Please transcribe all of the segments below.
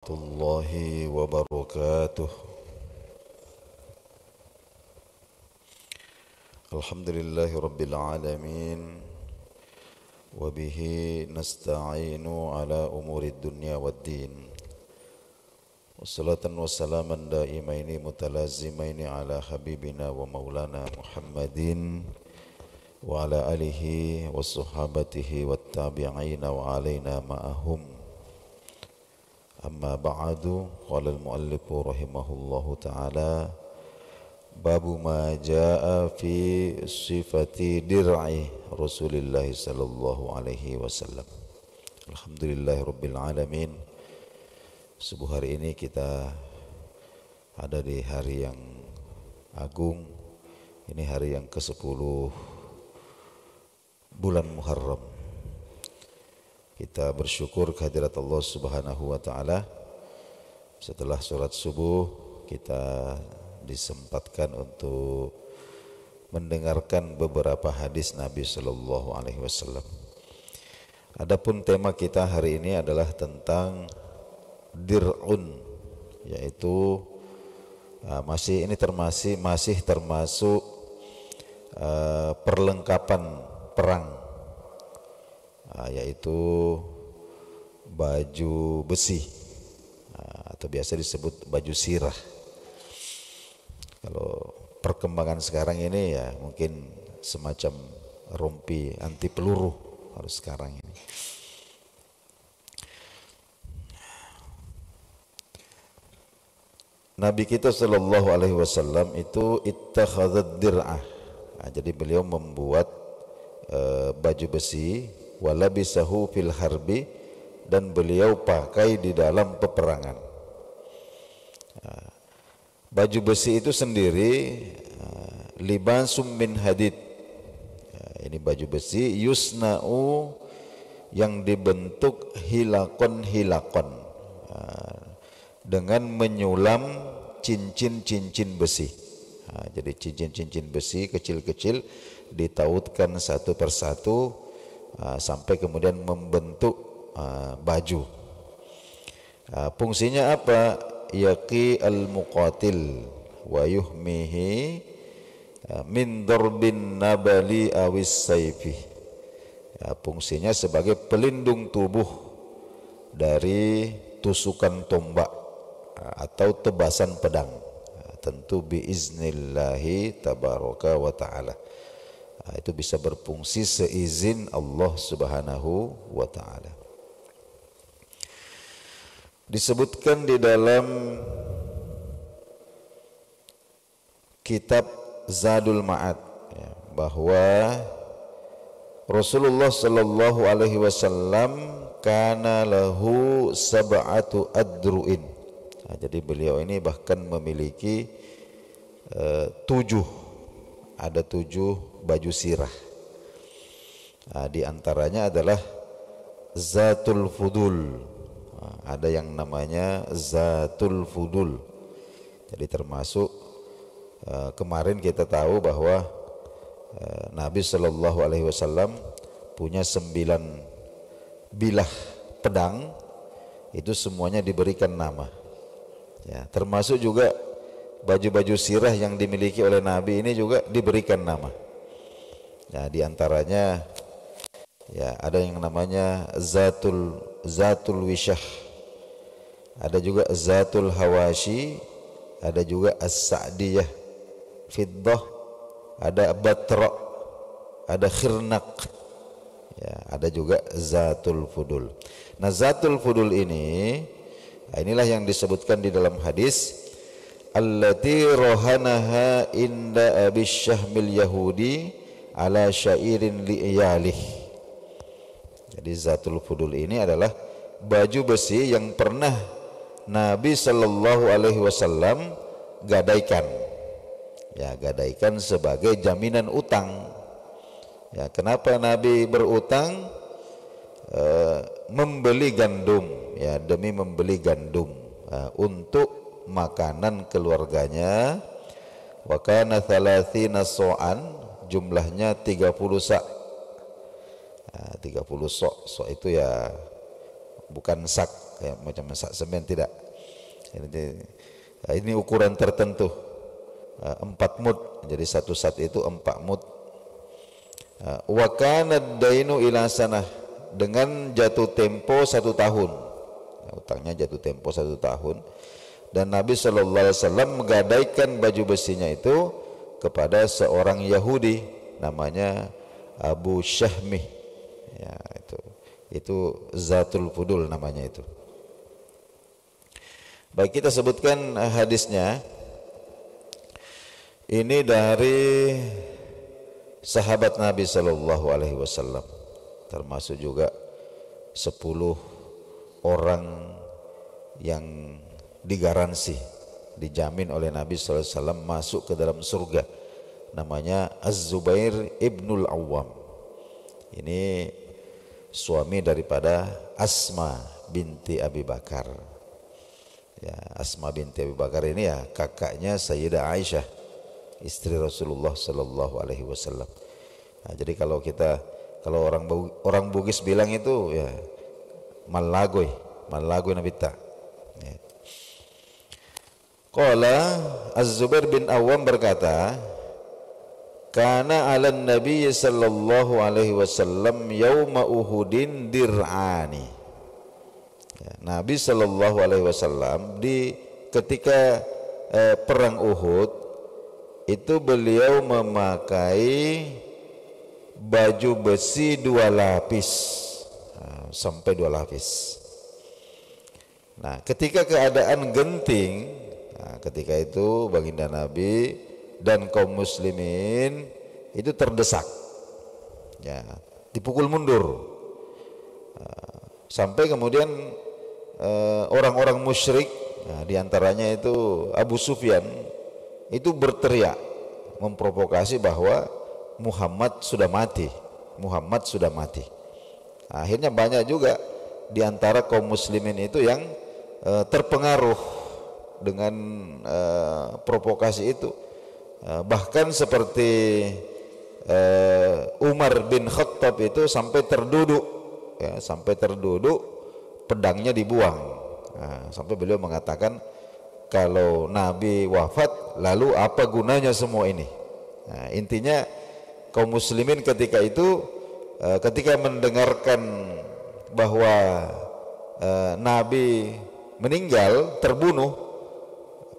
warahmatullahi wabarakatuh. Alhamdulillahi rabbil alamin, wabihi nasta'inu ala umuri dunya waddin, wassalatan wassalaman daimaini mutalazimaini ala habibina wa maulana Muhammadin wa ala alihi wa sahabatihi wa tabi'ina wa alaina ma'ahum. Amma ba'du, qala al-muallifu rahimahullahu ta'ala, babu ma jaa fi sifati dir'i Rasulillah sallallahu alaihi wasallam. Alhamdulillahi rabbil alamin. Subuh hari ini kita ada di hari yang agung. Ini hari yang ke-10 bulan Muharram. Kita bersyukur kehadirat Allah Subhanahu wa taala. Setelah sholat subuh kita disempatkan untuk mendengarkan beberapa hadis Nabi sallallahu alaihi wasallam. Adapun tema kita hari ini adalah tentang dir'un, yaitu masih termasuk perlengkapan perang, yaitu baju besi, atau biasa disebut baju sirah. Kalau perkembangan sekarang ini ya mungkin semacam rompi anti peluru harus sekarang ini. Nabi kita sallallahu alaihi wasallam itu ittakhadzad dir'ah. Jadi beliau membuat baju besi, walabisahu fil harbi, dan beliau pakai di dalam peperangan. Baju besi itu sendiri libasum min hadid. Ini baju besi yusna'u, yang dibentuk hilakon dengan menyulam cincin-cincin besi. Jadi cincin-cincin besi kecil-kecil ditautkan satu persatu sampai kemudian membentuk baju. Fungsinya apa? Yaqi al-muqatil wa yuhmihi min darbin nabali awis sayfi. Fungsinya sebagai pelindung tubuh dari tusukan tombak atau tebasan pedang, tentu biiznillahi tabaraka wa ta'ala. Itu bisa berfungsi seizin Allah Subhanahu wa ta'ala. Disebutkan di dalam kitab Zadul Ma'ad bahwa Rasulullah sallallahu alaihi wasallam kana lahu sab'atu adru'in. Jadi beliau ini bahkan memiliki 7 baju sirah. Di antaranya adalah Zatul Fudul. Ada yang namanya Zatul Fudul. Jadi termasuk kemarin kita tahu bahwa Nabi sallallahu alaihi wasallam punya 9 bilah pedang, itu semuanya diberikan nama. Termasuk juga baju-baju sirah yang dimiliki oleh Nabi ini juga diberikan nama. Di antaranya ada yang namanya Zatul Wishah, ada juga Zatul Hawashi, ada juga As-Sa'diyah Fiddah, ada Batra, ada Khirnaq, ada juga Zatul Fudul. Nah, Zatul Fudul inilah yang disebutkan di dalam hadis, allati rohanaha inda Abi Syahmil Yahudi ala syairin li'iyalih. Jadi Zatul Fudul ini adalah baju besi yang pernah Nabi sallallahu alaihi wasallam gadaikan. Gadaikan sebagai jaminan utang. Kenapa Nabi berutang? Membeli gandum, demi membeli gandum untuk makanan keluarganya. Wa kana 30 so'an, jumlahnya 30 sak. 30 sok itu ya bukan sak kayak macam masak semen, tidak. Ini ukuran tertentu, 4 mud, jadi satu sat itu 4 mud. Wa kana ad-dainu ila sanah, dengan jatuh tempo 1 tahun. Utangnya jatuh tempo 1 tahun. Dan Nabi SAW menggadaikan baju besinya itu kepada seorang Yahudi namanya Abu Syahmih. Ya, itu Zatul Fudul namanya itu. Baik, kita sebutkan hadisnya. Ini dari sahabat Nabi Sallallahu Alaihi Wasallam, termasuk juga 10 orang yang digaransi, dijamin oleh Nabi Sallallahu Alaihi Wasallam masuk ke dalam surga. Namanya Az-Zubair ibnul Awwam. Ini suami daripada Asma binti Abi Bakar. Ya, Asma binti Abi Bakar ini ya kakaknya Sayyidah Aisyah, istri Rasulullah Sallallahu Alaihi Wasallam. Nah, jadi kalau orang Bugis bilang itu ya malagoy nabita. Ya. Qala Az-Zubair bin Awwam berkata, kana 'alan Nabi sallallahu alaihi wasallam yauma Uhudin dir'ani. Ya, Nabi sallallahu alaihi wasallam ketika perang Uhud itu beliau memakai baju besi 2 lapis, sampai 2 lapis. Nah, ketika keadaan genting, ketika itu baginda Nabi dan kaum muslimin itu terdesak, ya, dipukul mundur, sampai kemudian orang-orang musyrik, diantaranya itu Abu Sufyan, itu berteriak memprovokasi bahwa Muhammad sudah mati. Akhirnya banyak juga diantara kaum muslimin itu yang terpengaruh dengan provokasi itu. Bahkan seperti Umar bin Khattab itu sampai terduduk, pedangnya dibuang. Sampai beliau mengatakan, kalau Nabi wafat, lalu apa gunanya semua ini? Intinya kaum muslimin ketika itu, ketika mendengarkan bahwa Nabi meninggal, terbunuh,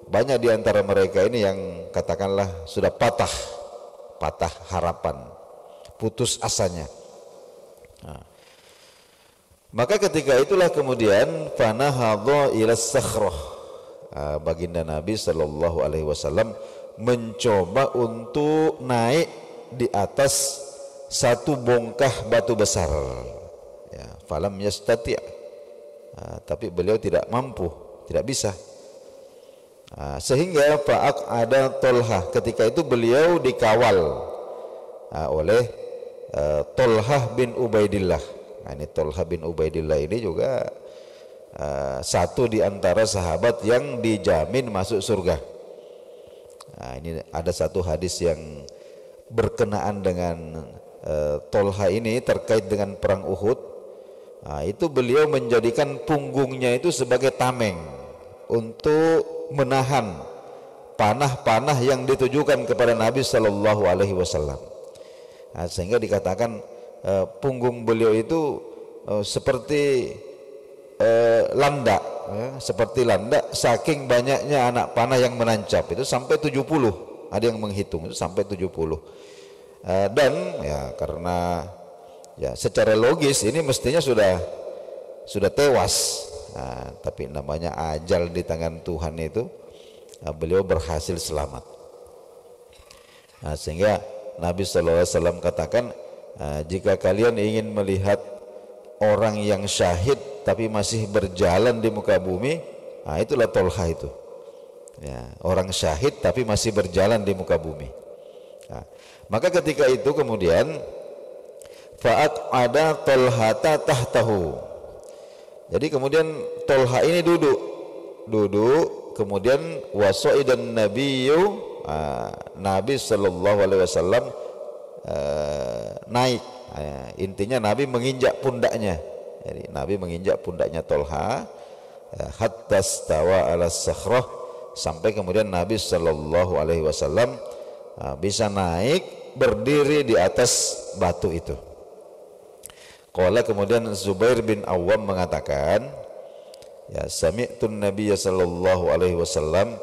banyak di antara mereka ini yang katakanlah sudah patah harapan, putus asanya. Maka ketika itulah kemudian fanahadha ila sakhrah, baginda Nabi sallallahu alaihi wasallam mencoba untuk naik di atas satu bongkah batu besar. Ya, falam yastati', tapi beliau tidak mampu, tidak bisa. Sehingga ada Tolhah, ketika itu beliau dikawal oleh Tolhah bin Ubaidillah. Ini Tolhah bin Ubaidillah ini juga satu di antara sahabat yang dijamin masuk surga. Ini ada satu hadis yang berkenaan dengan Tolhah ini terkait dengan perang Uhud. Itu beliau menjadikan punggungnya itu sebagai tameng untuk menahan panah-panah yang ditujukan kepada Nabi Sallallahu Alaihi Wasallam. Sehingga dikatakan punggung beliau itu seperti landak, seperti landak, saking banyaknya anak panah yang menancap. Itu sampai 70, ada yang menghitung itu sampai 70. Dan ya karena ya secara logis ini mestinya sudah tewas. Tapi namanya ajal di tangan Tuhan itu, beliau berhasil selamat. Sehingga Nabi SAW katakan, jika kalian ingin melihat orang yang syahid tapi masih berjalan di muka bumi, itulah Tolhah itu. Ya, orang syahid tapi masih berjalan di muka bumi. Maka ketika itu kemudian fa'at ada Tolhata tahtahu. Jadi kemudian Tolhah ini duduk, kemudian wasoidan Nabiyyu, Nabi Sallallahu Alaihi Wasallam naik. Intinya Nabi menginjak pundaknya. Jadi Nabi menginjak pundaknya Tolhah, hatta stawa ala sakhrah, sampai kemudian Nabi sallallahu alaihi wasallam bisa naik berdiri di atas batu itu. Qala, kemudian Zubair bin Awwam mengatakan, ya, sami'tun Nabiy sallallahu alaihi wasallam,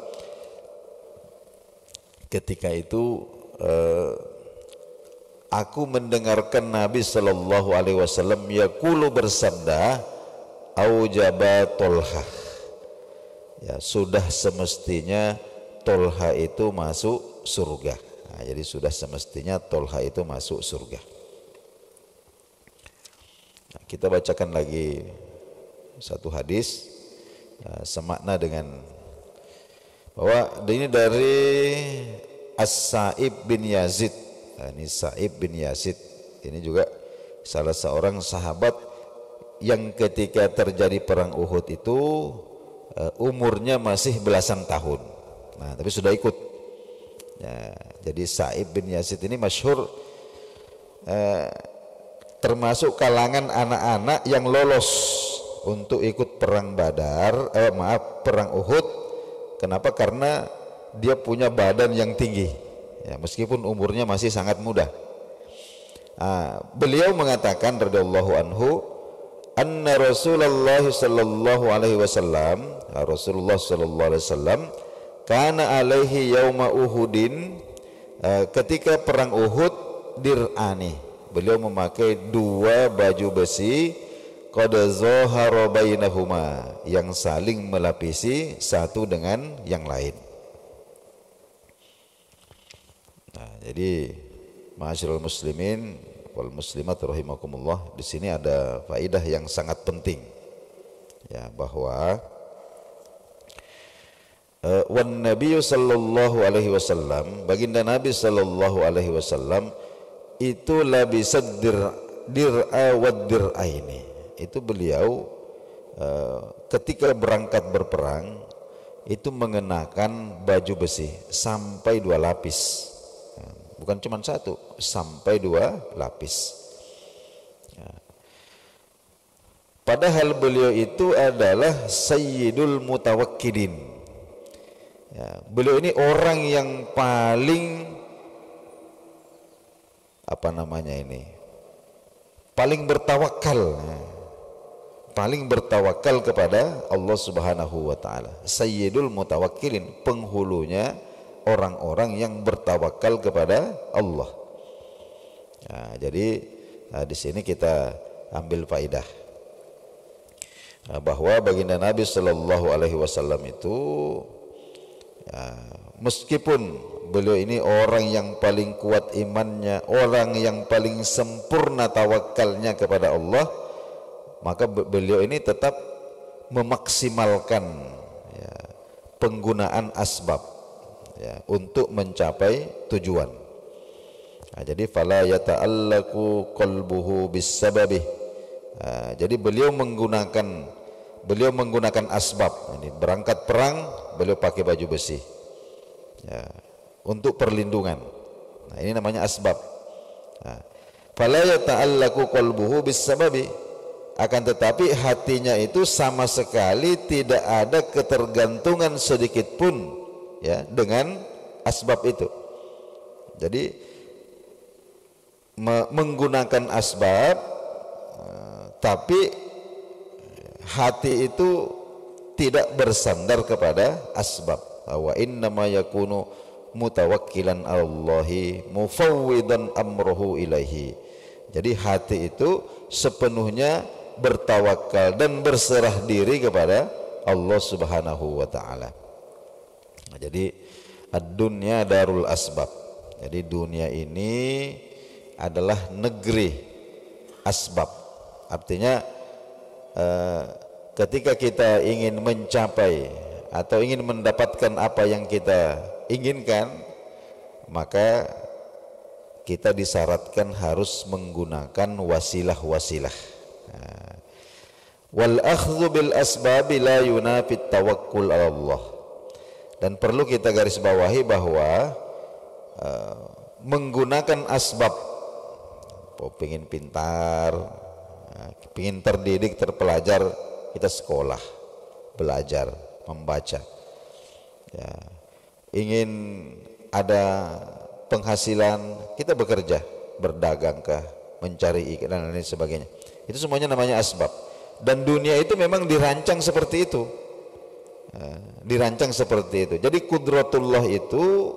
ketika itu aku mendengarkan Nabi sallallahu alaihi wasallam yaqulu, bersabda, aujaba Tolha, ya, sudah semestinya Tolha itu masuk surga. Nah, jadi sudah semestinya Tolha itu masuk surga. Nah, kita bacakan lagi satu hadis semakna dengan bahwa ini dari As-Sa'ib bin Yazid. Nah, ini Sa'ib bin Yazid ini juga salah seorang sahabat yang ketika terjadi perang Uhud itu umurnya masih belasan tahun. Nah, tapi sudah ikut. Ya, jadi Sa'ib bin Yazid ini masyhur termasuk kalangan anak-anak yang lolos untuk ikut perang perang Uhud. Kenapa? Karena dia punya badan yang tinggi, ya, meskipun umurnya masih sangat muda. Beliau mengatakan radhiyallahu anhu, anna Rasulullah sallallahu alaihi wasallam, Rasulullah sallallahu alaihi wasallam, kana alaihi yauma Uhudin, ketika perang Uhud, dir'ani, beliau memakai dua baju besi, qad zahara bainahuma, yang saling melapisi satu dengan yang lain. Nah, jadi ma'asyiral muslimin wal muslimat rahimakumullah, di sini ada faedah yang sangat penting, ya, bahwa wan Nabi sallallahu alaihi wasallam, baginda Nabi sallallahu alaihi wasallam itu labisad dir'a wad dir'aini, itu beliau ketika berangkat berperang itu mengenakan baju besi sampai 2 lapis, bukan cuma 1, sampai 2 lapis. Padahal beliau itu adalah sayyidul mutawakkilin, ya, beliau ini orang yang paling paling bertawakal, paling bertawakal kepada Allah Subhanahu wa taala. Sayyidul mutawakkilin, penghulunya orang-orang yang bertawakal kepada Allah. Nah, jadi di sini kita ambil faidah bahwa baginda Nabi sallallahu alaihi wasallam itu, ya, meskipun beliau ini orang yang paling kuat imannya, orang yang paling sempurna tawakalnya kepada Allah, maka beliau ini tetap memaksimalkan, ya, penggunaan asbab, ya, untuk mencapai tujuan. Nah, jadi fala yata'allaqu qalbuhu bisababi. Jadi beliau menggunakan asbab. Ini berangkat perang beliau pakai baju besi, ya, untuk perlindungan. Nah, ini namanya asbab. Fala yata'allaqu qalbuhu bisababi, akan tetapi hatinya itu sama sekali tidak ada ketergantungan sedikit pun, ya, dengan asbab itu. Jadi menggunakan asbab, tapi hati itu tidak bersandar kepada asbab. Wa innama yakunu mutawakkilan Allahi mufawwidan amruhu ilaihi. Jadi hati itu sepenuhnya bertawakal dan berserah diri kepada Allah Subhanahu wa taala. Nah, jadi ad-dunya darul asbab. Jadi dunia ini adalah negeri asbab. Artinya ketika kita ingin mencapai atau ingin mendapatkan apa yang kita inginkan, maka kita disyaratkan harus menggunakan wasilah-wasilah. Wal akhdhu bil asbabi la yunafi tawakkul ala Allah. Dan perlu kita garis bawahi bahwa menggunakan asbab, pengen pintar, pengen terdidik, terpelajar, kita sekolah, belajar, membaca. Ya. Ingin ada penghasilan, kita bekerja, berdagang kah, mencari ikan dan lain sebagainya. Itu semuanya namanya asbab. Dan dunia itu memang dirancang seperti itu. Dirancang seperti itu. Jadi kudratullah itu,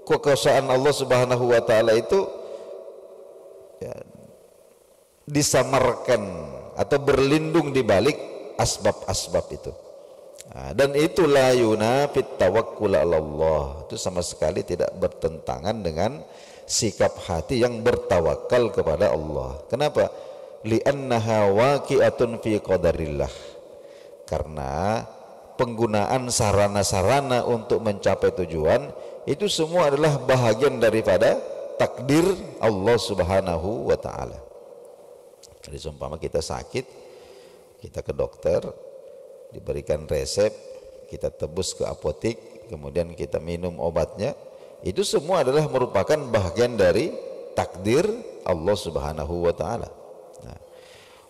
kekuasaan Allah Subhanahu wa taala itu ya, disamarkan atau berlindung di balik asbab-asbab itu. Dan itu la yunafit tawakkul 'ala Allah. Itu sama sekali tidak bertentangan dengan sikap hati yang bertawakal kepada Allah. Kenapa? Li'annaha waqi'atun fi qadarillah. Karena penggunaan sarana-sarana untuk mencapai tujuan itu semua adalah bahagian daripada takdir Allah Subhanahu wa taala. Jadi seumpama kita sakit, kita ke dokter, diberikan resep, kita tebus ke apotik, kemudian kita minum obatnya, itu semua adalah merupakan bahagian dari takdir Allah Subhanahu wa taala. Nah,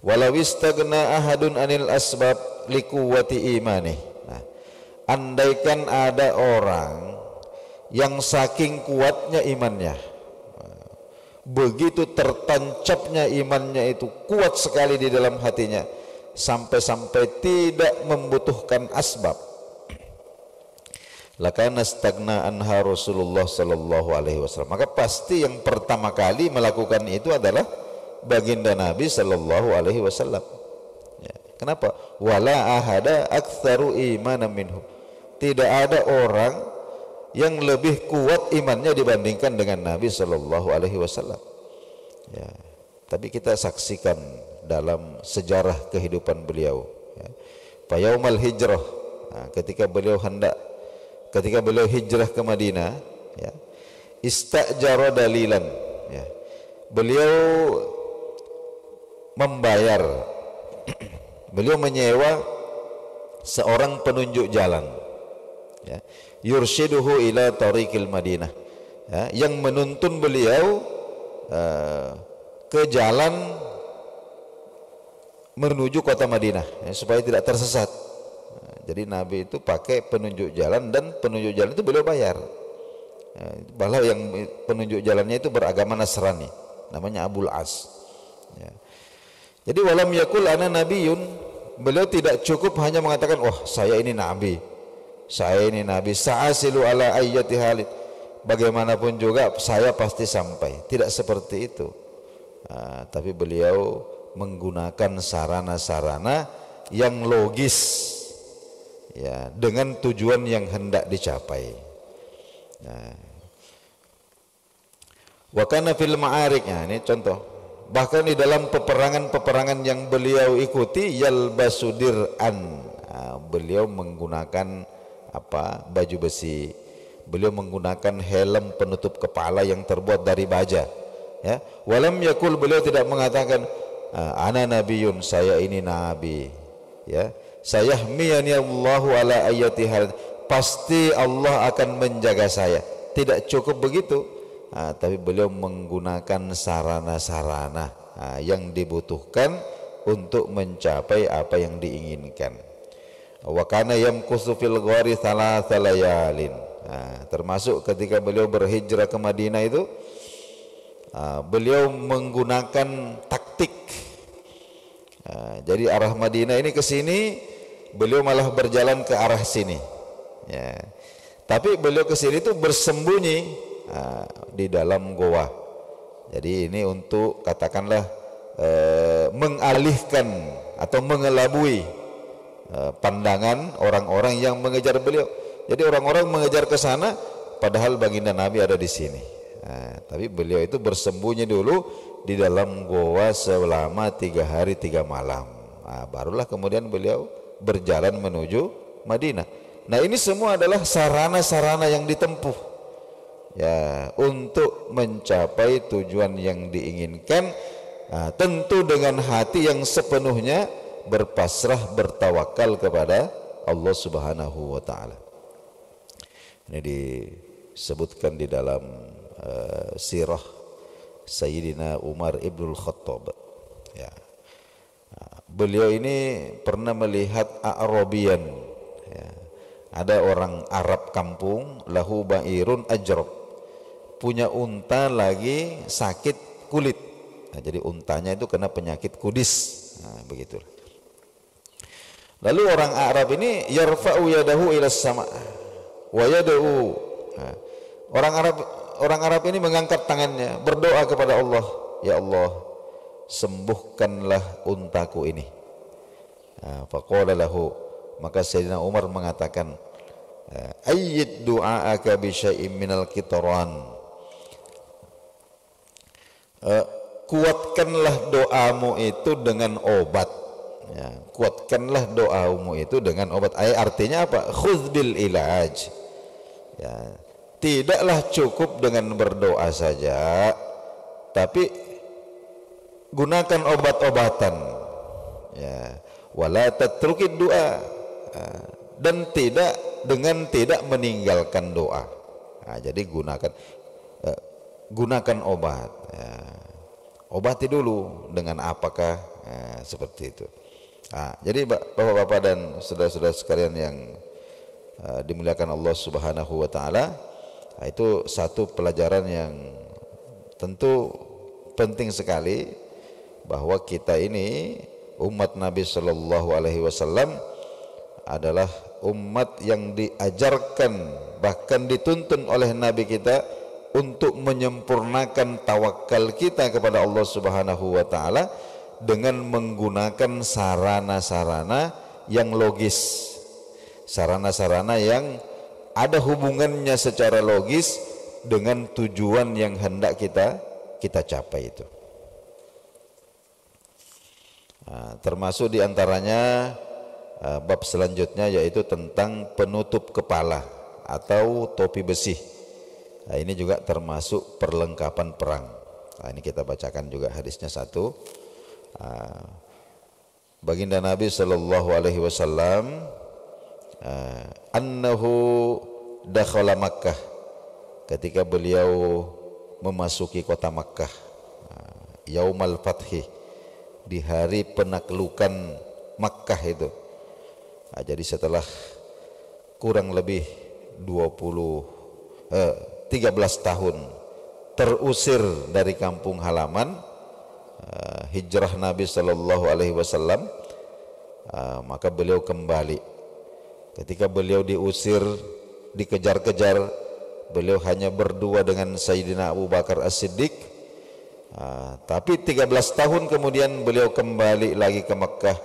walau istagna ahadun anil asbab liquwwati imanih. Nah, andaikan ada orang yang saking kuatnya imannya, begitu tertancapnya imannya itu kuat sekali di dalam hatinya, sampai-sampai tidak membutuhkan asbab, lakana stagna anha Rasulullah sallallahu alaihi wasallam. Maka pasti yang pertama kali melakukan itu adalah baginda Nabi sallallahu alaihi wasallam. Ya. Kenapa? Wala ahada aktsaru imanan minhu. Tidak ada orang yang lebih kuat imannya dibandingkan dengan Nabi sallallahu alaihi wasallam. Ya. Tapi kita saksikan dalam sejarah kehidupan beliau, ya. Yaumal hijrah, nah, ketika beliau hijrah ke Madinah, ya, istajara dalilan, ya. Beliau membayar beliau menyewa seorang penunjuk jalan, ya, yurshiduhu ila tariqil Madinah, ya, yang menuntun beliau ke jalan menuju kota Madinah, ya, supaya tidak tersesat. Jadi Nabi itu pakai penunjuk jalan, dan penunjuk jalan itu beliau bayar. Bahwa yang penunjuk jalannya itu beragama Nasrani, namanya Abul As. Ya. Jadi walam yakul ana nabiyun, beliau tidak cukup hanya mengatakan, wah saya ini nabi, sa'asilu ala ayyati halid, bagaimanapun juga saya pasti sampai. Tidak seperti itu. Tapi beliau menggunakan sarana-sarana yang logis, ya, dengan tujuan yang hendak dicapai. Wa kana fil ma'arik, ya, ini contoh. Bahkan di dalam peperangan-peperangan yang beliau ikuti, yalbasu dir'an, beliau menggunakan baju besi. Beliau menggunakan helm penutup kepala yang terbuat dari baja, ya. Walam yakul, beliau tidak mengatakan ana nabiyun, saya ini nabi, ya, sayahmiyani Allahu ala ayati hal, pasti Allah akan menjaga saya. Tidak cukup begitu, tapi beliau menggunakan sarana-sarana yang dibutuhkan untuk mencapai apa yang diinginkan. Wa kana yamkusu fil ghari thalatha layalin, termasuk ketika beliau berhijrah ke Madinah itu, beliau menggunakan taktik. Jadi arah Madinah ini ke sini, beliau malah berjalan ke arah sini, ya. Tapi beliau ke sini itu bersembunyi di dalam goa. Jadi ini untuk katakanlah mengalihkan atau mengelabui pandangan orang-orang yang mengejar beliau. Jadi orang-orang mengejar ke sana, padahal baginda Nabi ada di sini. Tapi beliau itu bersembunyi dulu di dalam goa selama 3 hari 3 malam. Barulah kemudian beliau berjalan menuju Madinah. Nah, ini semua adalah sarana-sarana yang ditempuh, ya, untuk mencapai tujuan yang diinginkan, tentu dengan hati yang sepenuhnya berpasrah, bertawakal kepada Allah Subhanahu wa taala. Ini disebutkan di dalam sirah Sayyidina Umar ibnul Khattab, ya. beliau ini pernah melihat A'rabiyan, ya. Ada orang Arab kampung, lahu ba'irun ajrab, punya unta lagi sakit kulit. Nah, jadi untanya itu kena penyakit kudis. Nah, begitu. Lalu orang Arab ini yarfa'u yadahu ila sama wa yad'u. Nah, orang Arab ini mengangkat tangannya, berdoa kepada Allah, ya Allah, sembuhkanlah untaku ini. Nah, faqala lahu, maka Sayyidina Umar mengatakan, ayyid du'aaka bi syai'in minal kitran, kuatkanlah doamu itu dengan obat, ya, kuatkanlah doamu itu dengan obat. Artinya apa? Khudz bil ilaj, ya, tidaklah cukup dengan berdoa saja, tapi gunakan obat-obatan, ya, wala tatrukid doa, dan tidak meninggalkan doa. Nah, jadi gunakan obat, ya. Obati dulu dengan apakah, seperti itu. Nah, jadi bapak-bapak dan saudara-saudara sekalian yang dimuliakan Allah Subhanahu wa taala, itu satu pelajaran yang tentu penting sekali, bahwa kita ini umat Nabi Shallallahu Alaihi Wasallam adalah umat yang diajarkan, bahkan dituntun oleh Nabi kita untuk menyempurnakan tawakal kita kepada Allah Subhanahu wa taala dengan menggunakan sarana-sarana yang logis, sarana-sarana yang ada hubungannya secara logis dengan tujuan yang hendak kita capai itu. Nah, termasuk diantaranya bab selanjutnya, yaitu tentang penutup kepala atau topi besi. Nah, ini juga termasuk perlengkapan perang. Nah, ini kita bacakan juga hadisnya satu. Baginda Nabi Sallallahu Alaihi Wasallam annahu dakhala Makkah, ketika beliau memasuki kota Makkah, yaumal fathi, di hari penaklukan Makkah itu. Nah, jadi setelah kurang lebih 13 tahun terusir dari kampung halaman, hijrah Nabi Sallallahu Alaihi Wasallam, maka beliau kembali. Ketika beliau diusir, dikejar-kejar, beliau hanya berdua dengan Sayyidina Abu Bakar As-Siddiq. Tapi 13 tahun kemudian beliau kembali lagi ke Makkah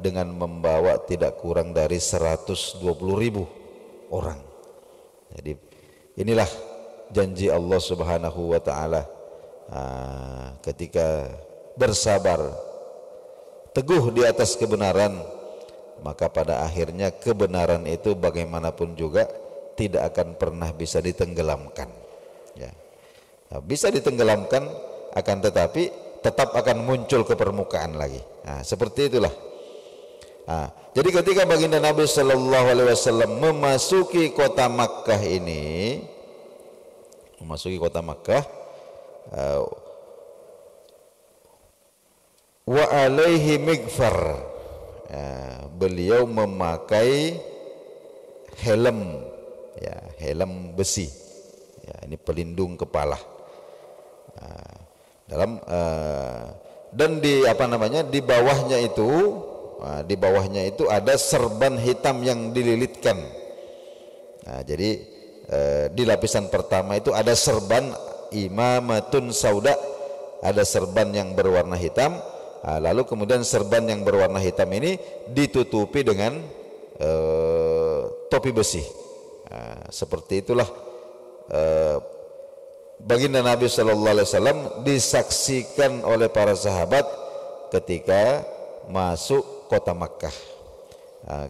dengan membawa tidak kurang dari 120.000 orang. Jadi inilah janji Allah Subhanahu wa taala, ketika bersabar teguh di atas kebenaran, maka pada akhirnya kebenaran itu bagaimanapun juga tidak akan pernah bisa ditenggelamkan, ya. Nah, bisa ditenggelamkan, akan tetapi tetap akan muncul ke permukaan lagi. Nah, seperti itulah. Nah, jadi ketika baginda Nabi Sallallahu Alaihi Wasallam memasuki kota Makkah ini, wa alaihi migfar, beliau memakai helm, ya, helm besi, ya, ini pelindung kepala. Dan di bawahnya itu ada serban hitam yang dililitkan. Nah, jadi di lapisan pertama itu ada serban imamatun sauda, ada serban yang berwarna hitam. Lalu kemudian serban yang berwarna hitam ini ditutupi dengan topi besi. Seperti itulah baginda Nabi Sallallahu Alaihi Wasallam disaksikan oleh para sahabat ketika masuk kota Makkah.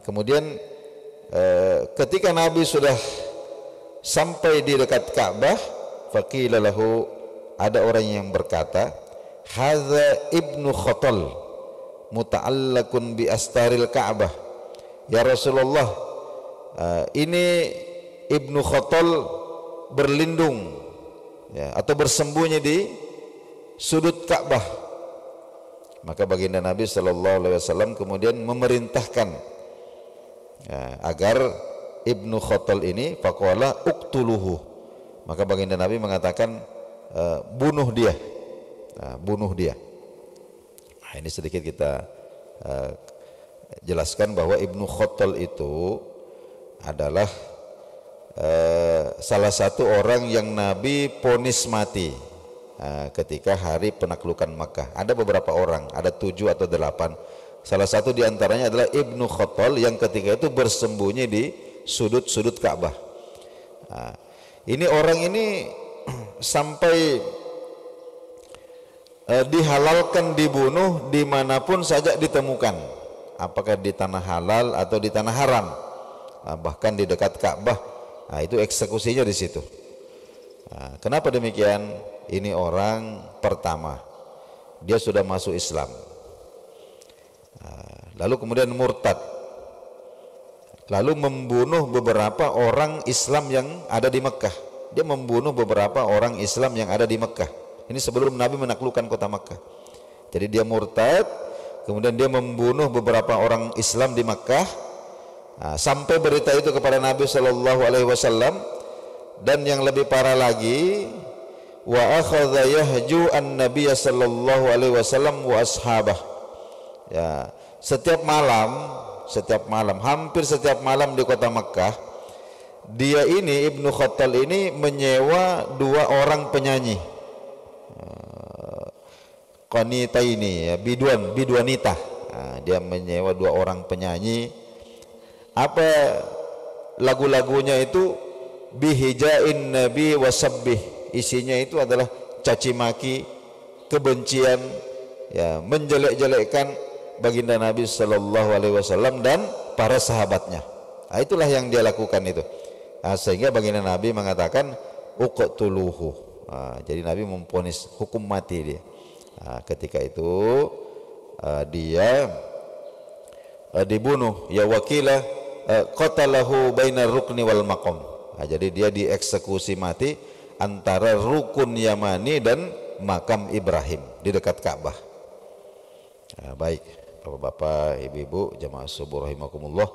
Kemudian ketika Nabi sudah sampai di dekat Ka'bah, faqila lahu, ada orang yang berkata, hadza ibnu Khatal muta'allakun bi astaril Ka'bah. Ya Rasulullah, ini ibnu Khatal berlindung, ya, atau bersembunyi di sudut Ka'bah. Maka baginda Nabi sallallahu alaihi wasallam kemudian memerintahkan agar Ibnu Khattal ini faqala uqtuluhu. Maka baginda Nabi mengatakan bunuh dia. Bunuh dia. Nah, ini sedikit kita jelaskan bahwa Ibnu Khattal itu adalah salah satu orang yang Nabi vonis mati ketika hari penaklukan Makkah. Ada beberapa orang, ada 7 atau 8. Salah satu diantaranya adalah Ibnu Khattal yang ketika itu bersembunyi di sudut-sudut Ka'bah. Ini orang ini sampai dihalalkan dibunuh dimanapun saja ditemukan, apakah di tanah halal atau di tanah haram, bahkan di dekat Ka'bah. Itu eksekusinya di situ. Kenapa demikian? Ini orang pertama, dia sudah masuk Islam, lalu kemudian murtad, lalu membunuh beberapa orang Islam yang ada di Mekah. Dia membunuh beberapa orang Islam yang ada di Mekah. Ini sebelum Nabi menaklukkan kota Makkah. Jadi dia murtad, kemudian dia membunuh beberapa orang Islam di Makkah. Sampai berita itu kepada Nabi sallallahu alaihi wasallam, dan yang lebih parah lagi, wa akhadha yahju an-nabiy sallallahu alaihi wasallam wa ashabah. Ya, setiap malam, hampir setiap malam di kota Makkah, dia ini Ibnu Khattal ini menyewa 2 orang penyanyi. Qanita ini ya, biduanita. Dia menyewa 2 orang penyanyi. Apa lagu-lagunya itu? Bihijain nabi wasabbih. Isinya itu adalah caci maki, kebencian, ya, menjelek-jelekkan baginda Nabi sallallahu alaihi wasallam dan para sahabatnya. Itulah yang dia lakukan itu. Sehingga baginda Nabi mengatakan uqtuluhu. Jadi Nabi memvonis hukum mati dia. Ketika itu dia dibunuh, ya wakila qatalahu bainar rukni wal maqam. Jadi dia dieksekusi mati antara rukun Yamani dan makam Ibrahim di dekat Ka'bah. Baik Bapak-bapak, ibu-ibu, jamaah subuh rahimakumullah,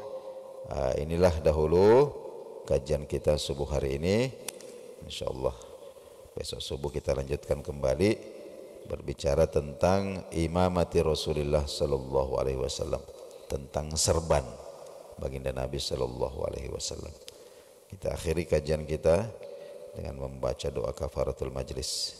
inilah dahulu kajian kita subuh hari ini. Insyaallah besok subuh kita lanjutkan kembali berbicara tentang imamati Rasulullah sallallahu alaihi wasallam, tentang serban baginda Nabi sallallahu alaihi wasallam. Kita akhiri kajian kita dengan membaca doa kafaratul majlis.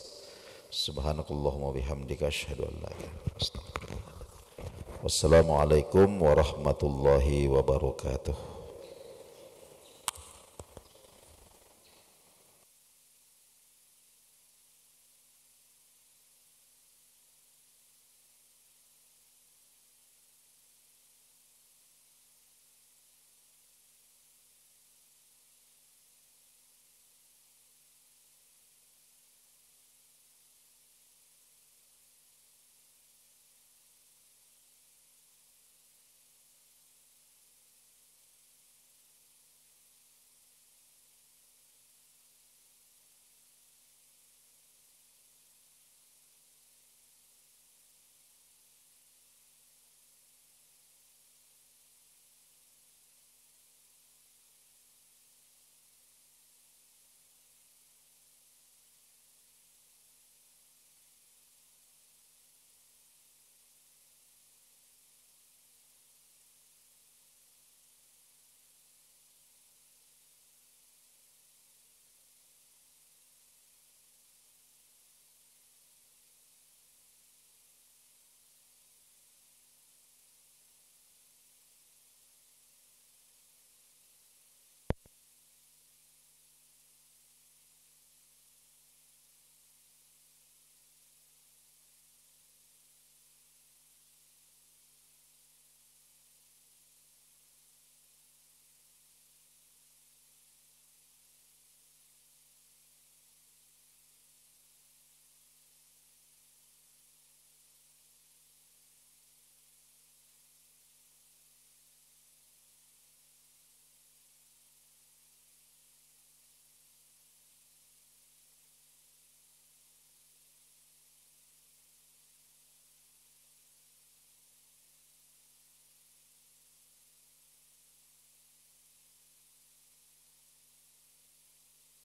Subhanakallahumma bihamdika asyhadu an la ilaha illa anta astaghfiruka wa atubu ilaik. Wassalamualaikum warahmatullahi wabarakatuh.